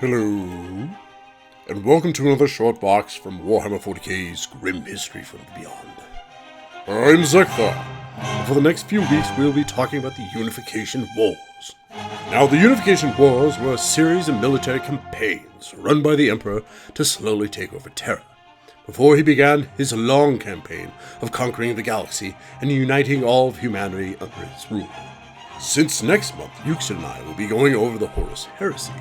Hello, and welcome to another short box from Warhammer 40k's Grim History from the Beyond. I'm Zeckthar, and for the next few weeks we'll be talking about the Unification Wars. Now, the Unification Wars were a series of military campaigns run by the Emperor to slowly take over Terra, before he began his long campaign of conquering the galaxy and uniting all of humanity under his rule. Since next month, Euxton and I will be going over the Horus Heresy,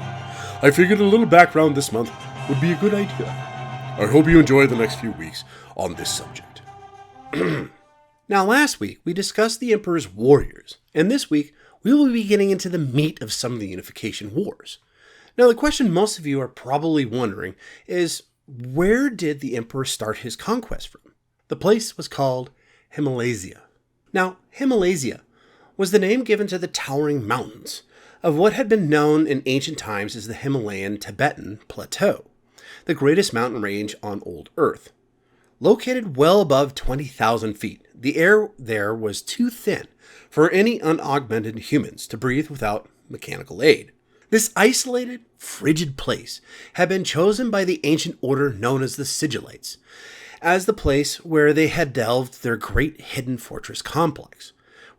I figured a little background this month would be a good idea. I hope you enjoy the next few weeks on this subject. Now, last week we discussed the Emperor's warriors, and this week we will be getting into the meat of some of the Unification Wars. Now, the question most of you are probably wondering is, where did the Emperor start his conquest from? The place was called Himalaya. Now, Himalaya was the name given to the towering mountains of what had been known in ancient times as the Himalayan Tibetan Plateau, the greatest mountain range on old Earth. Located well above 20,000 feet, the air there was too thin for any unaugmented humans to breathe without mechanical aid. This isolated, frigid place had been chosen by the ancient order known as the Sigillites as the place where they had delved their great hidden fortress complex.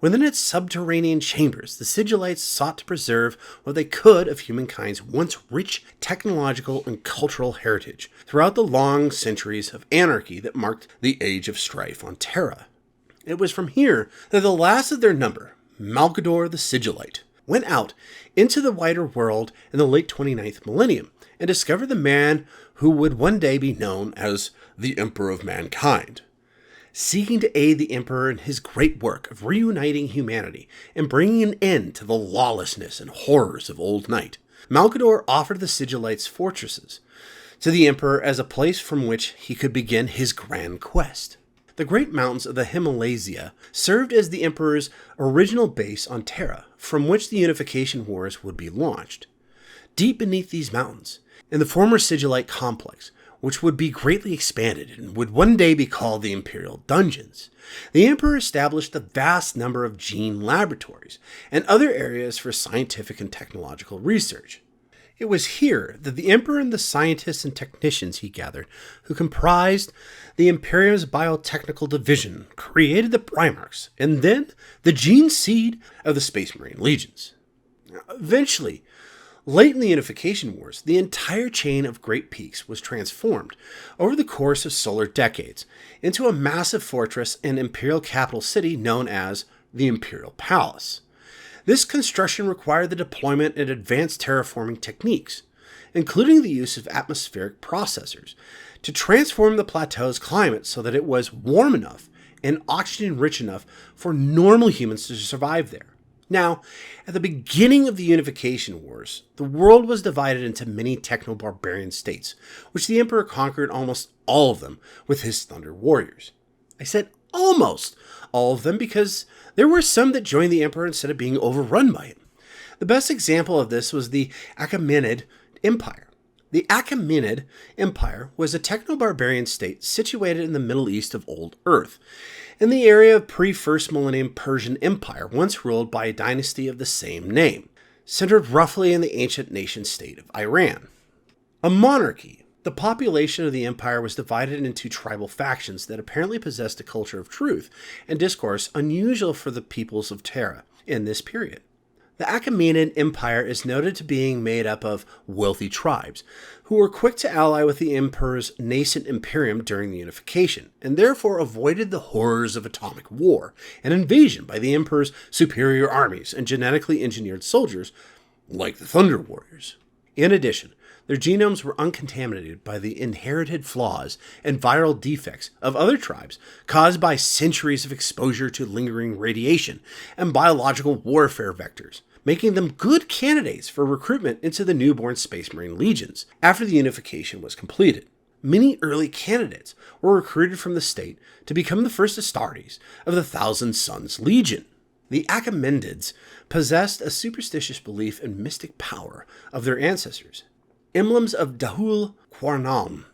Within its subterranean chambers, the Sigillites sought to preserve what they could of humankind's once rich technological and cultural heritage throughout the long centuries of anarchy that marked the age of strife on Terra. It was from here that the last of their number, Malcador the Sigillite, went out into the wider world in the late 29th millennium and discovered the man who would one day be known as the Emperor of Mankind. Seeking to aid the Emperor in his great work of reuniting humanity and bringing an end to the lawlessness and horrors of old night, Malcador offered the Sigillites fortresses to the Emperor as a place from which he could begin his grand quest. The great mountains of the Himalaya served as the Emperor's original base on Terra, from which the Unification Wars would be launched. Deep beneath these mountains, in the former Sigillite complex, which would be greatly expanded and would one day be called the Imperial Dungeons, the Emperor established a vast number of gene laboratories and other areas for scientific and technological research. It was here that the Emperor and the scientists and technicians he gathered, who comprised the Imperium's biotechnical division, created the Primarchs and then the gene seed of the Space Marine Legions. Eventually, late in the Unification Wars, the entire chain of Great Peaks was transformed over the course of solar decades into a massive fortress and imperial capital city known as the Imperial Palace. This construction required the deployment of advanced terraforming techniques, including the use of atmospheric processors, to transform the plateau's climate so that it was warm enough and oxygen-rich enough for normal humans to survive there. Now, at the beginning of the Unification Wars, the world was divided into many Techno-Barbarian states, which the Emperor conquered almost all of them with his Thunder Warriors. I said almost all of them because there were some that joined the Emperor instead of being overrun by him. The best example of this was the Achaemenid Empire. The Achaemenid Empire was a Techno-Barbarian state situated in the Middle East of Old Earth, in the area of pre-First Millennium Persian Empire, once ruled by a dynasty of the same name, centered roughly in the ancient nation-state of Iran. A monarchy, the population of the empire was divided into tribal factions that apparently possessed a culture of truth and discourse unusual for the peoples of Terra in this period. The Achaemenid Empire is noted to being made up of wealthy tribes, who were quick to ally with the Emperor's nascent imperium during the Unification, and therefore avoided the horrors of atomic war and invasion by the Emperor's superior armies and genetically engineered soldiers, like the Thunder Warriors. In addition, their genomes were uncontaminated by the inherited flaws and viral defects of other tribes caused by centuries of exposure to lingering radiation and biological warfare vectors, making them good candidates for recruitment into the newborn Space Marine Legions after the Unification was completed. Many early candidates were recruited from the state to become the first Astartes of the Thousand Sons Legion. The Achaemenids possessed a superstitious belief in mystic power of their ancestors. Emblems of Dahul Kwarnan,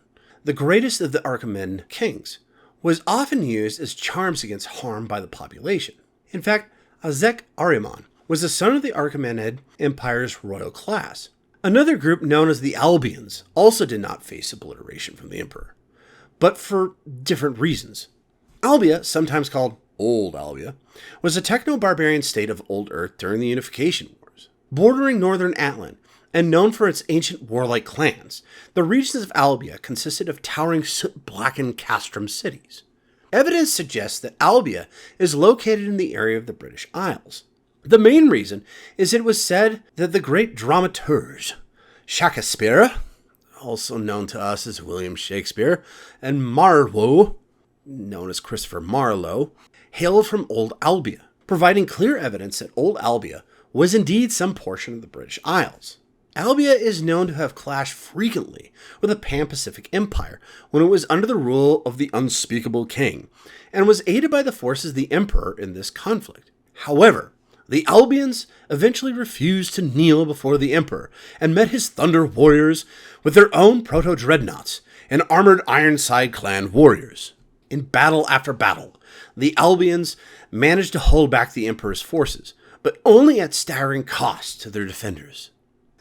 the greatest of the Achaemenid kings, was often used as charms against harm by the population. In fact, Zeckthar was the son of the Achaemenid Empire's royal class. Another group known as the Albians also did not face obliteration from the Emperor, but for different reasons. Albia, sometimes called Old Albia, was a Techno-Barbarian state of Old Earth during the Unification Wars. Bordering northern Atlan, and known for its ancient warlike clans, the regions of Albia consisted of towering soot-blackened castrum cities. Evidence suggests that Albia is located in the area of the British Isles. The main reason is it was said that the great dramaturge Shakespeare, also known to us as William Shakespeare, and Marlowe, known as Christopher Marlowe, hailed from Old Albia, providing clear evidence that Old Albia was indeed some portion of the British Isles. Albia is known to have clashed frequently with the Pan-Pacific Empire when it was under the rule of the Unspeakable King, and was aided by the forces of the Emperor in this conflict. However, the Albians eventually refused to kneel before the Emperor and met his Thunder Warriors with their own proto-dreadnoughts and armored Ironside clan warriors. In battle after battle, the Albians managed to hold back the Emperor's forces, but only at staggering cost to their defenders.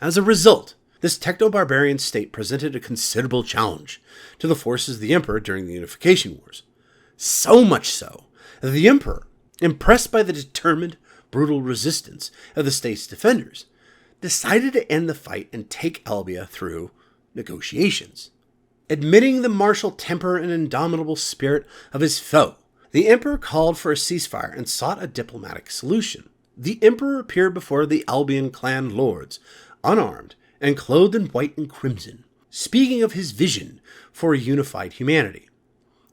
As a result, this Techno-Barbarian state presented a considerable challenge to the forces of the Emperor during the Unification Wars. So much so that the Emperor, impressed by the determined, brutal resistance of the state's defenders, decided to end the fight and take Albia through negotiations. Admitting the martial temper and indomitable spirit of his foe, the Emperor called for a ceasefire and sought a diplomatic solution. The Emperor appeared before the Albian clan lords, unarmed and clothed in white and crimson, speaking of his vision for a unified humanity.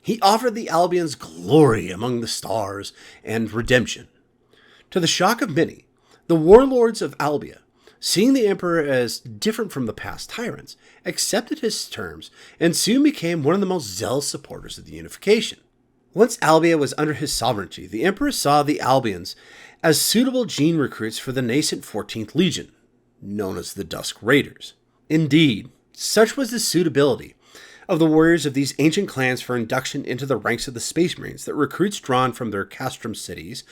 He offered the Albians glory among the stars and redemption. To the shock of many, the warlords of Albia, seeing the Emperor as different from the past tyrants, accepted his terms and soon became one of the most zealous supporters of the unification. Once Albia was under his sovereignty, the Emperor saw the Albians as suitable gene recruits for the nascent 14th Legion, known as the Dusk Raiders. Indeed, such was the suitability of the warriors of these ancient clans for induction into the ranks of the Space Marines that recruits drawn from their castrum cities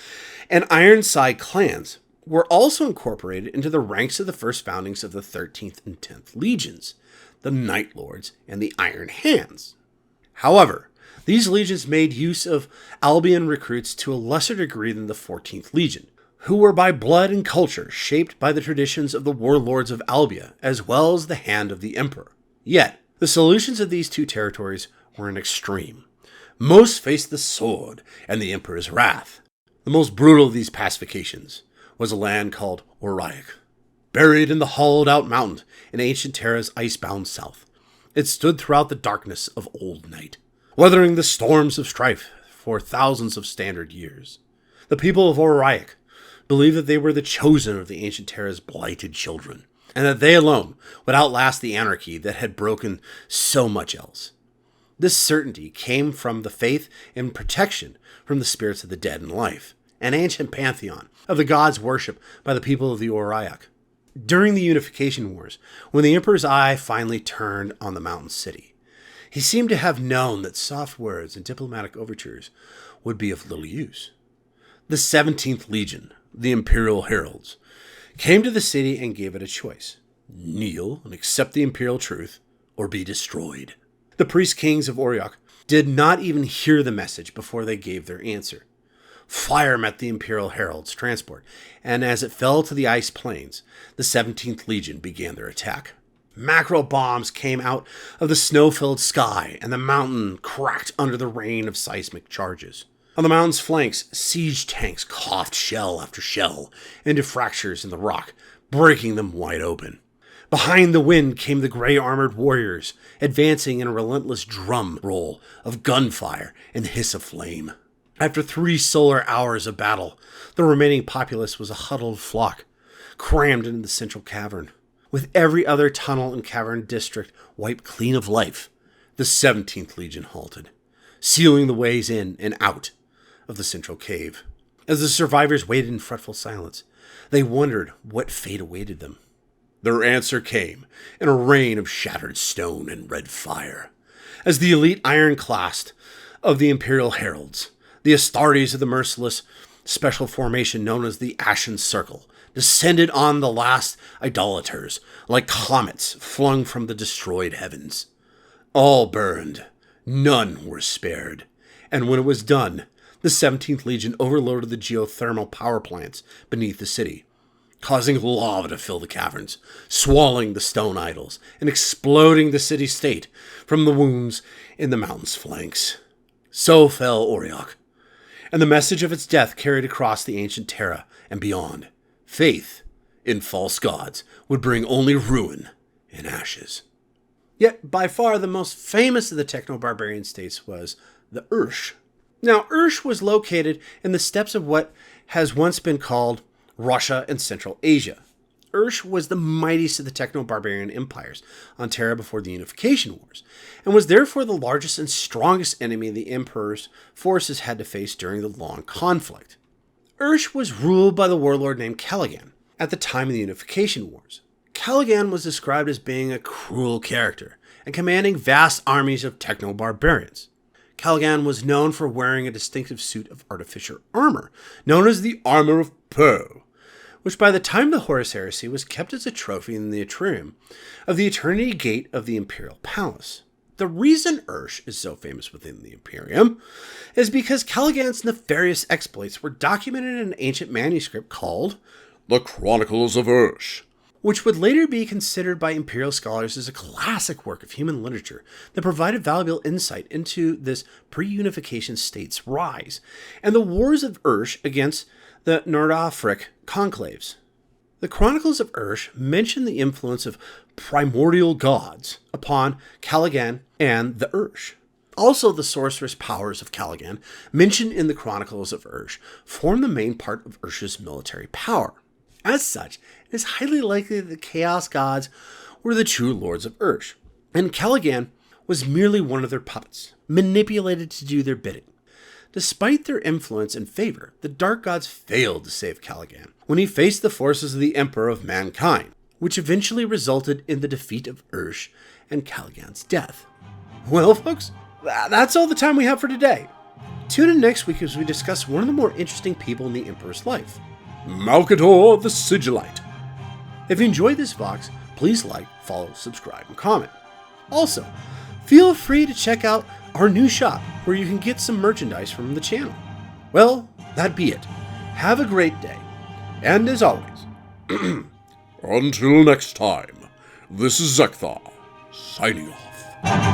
and Ironside clans were also incorporated into the ranks of the first foundings of the 13th and 10th Legions, the Night Lords and the Iron Hands. However, these legions made use of Albian recruits to a lesser degree than the 14th Legion, who were by blood and culture shaped by the traditions of the warlords of Albia, as well as the hand of the Emperor. Yet, the solutions of these two territories were an extreme. Most faced the sword and the Emperor's wrath. The most brutal of these pacifications was a land called Orak, buried in the hollowed-out mountain in ancient Terra's icebound south. It stood throughout the darkness of old night, weathering the storms of strife for thousands of standard years. The people of Orak believed that they were the chosen of the ancient Terra's blighted children, and that they alone would outlast the anarchy that had broken so much else. This certainty came from the faith in protection from the spirits of the dead in life, an ancient pantheon of the gods worshipped by the people of the Orak. During the Unification Wars, when the Emperor's eye finally turned on the mountain city, he seemed to have known that soft words and diplomatic overtures would be of little use. The 17th Legion, the Imperial Heralds, came to the city and gave it a choice: kneel and accept the imperial truth, or be destroyed. The priest kings of Orak did not even hear the message before they gave their answer. Fire met the Imperial Herald's transport, and as it fell to the ice plains, the 17th Legion began their attack. Macro bombs came out of the snow-filled sky, and the mountain cracked under the rain of seismic charges. On the mountain's flanks, siege tanks coughed shell after shell into fractures in the rock, breaking them wide open. Behind the wind came the gray-armored warriors, advancing in a relentless drum roll of gunfire and the hiss of flame. After 3 solar hours of battle, the remaining populace was a huddled flock, crammed into the central cavern. With every other tunnel and cavern district wiped clean of life, the 17th Legion halted, sealing the ways in and out of the central cave. As the survivors waited in fretful silence, they wondered what fate awaited them. Their answer came in a rain of shattered stone and red fire. As the elite ironclast of the Imperial Heralds, the Astartes of the merciless special formation known as the Ashen Circle, descended on the last idolaters like comets flung from the destroyed heavens. All burned, none were spared, and when it was done, the 17th Legion overloaded the geothermal power plants beneath the city, causing lava to fill the caverns, swallowing the stone idols, and exploding the city-state from the wounds in the mountain's flanks. So fell Orak, and the message of its death carried across the ancient Terra and beyond. Faith in false gods would bring only ruin and ashes. Yet, by far the most famous of the Techno-Barbarian states was the Ursh. Now, Ursh was located in the steppes of what has once been called Russia and Central Asia. Ursh was the mightiest of the Techno-Barbarian empires on Terra before the Unification Wars, and was therefore the largest and strongest enemy the Emperor's forces had to face during the long conflict. Ursh was ruled by the warlord named Caligan at the time of the Unification Wars. Caligan was described as being a cruel character and commanding vast armies of Techno-Barbarians. Caligan was known for wearing a distinctive suit of artificial armor, known as the Armor of Poe, which by the time of the Horus Heresy was kept as a trophy in the atrium of the Eternity Gate of the Imperial Palace. The reason Ursh is so famous within the Imperium is because Caligan's nefarious exploits were documented in an ancient manuscript called The Chronicles of Ursh, which would later be considered by Imperial scholars as a classic work of human literature that provided valuable insight into this pre-unification state's rise and the wars of Ursh against the Nordafric conclaves. The Chronicles of Ursh mention the influence of primordial gods upon Caligan and the Ursh. Also, the sorcerous powers of Caligan, mentioned in the Chronicles of Ursh, form the main part of Ursh's military power. As such, it is highly likely that the Chaos Gods were the true lords of Ursh, and Caligan was merely one of their puppets, manipulated to do their bidding. Despite their influence and favor, the Dark Gods failed to save Caligan when he faced the forces of the Emperor of Mankind, which eventually resulted in the defeat of Ursh and Caligan's death. Well, folks, that's all the time we have for today. Tune in next week as we discuss one of the more interesting people in the Emperor's life, Malcator the Sigillite. If you enjoyed this Vox, please like, follow, subscribe, and comment. Also, feel free to check out our new shop where you can get some merchandise from the channel. Well, that'd be it. Have a great day. And as always, until next time, this is Zeckthar, signing off.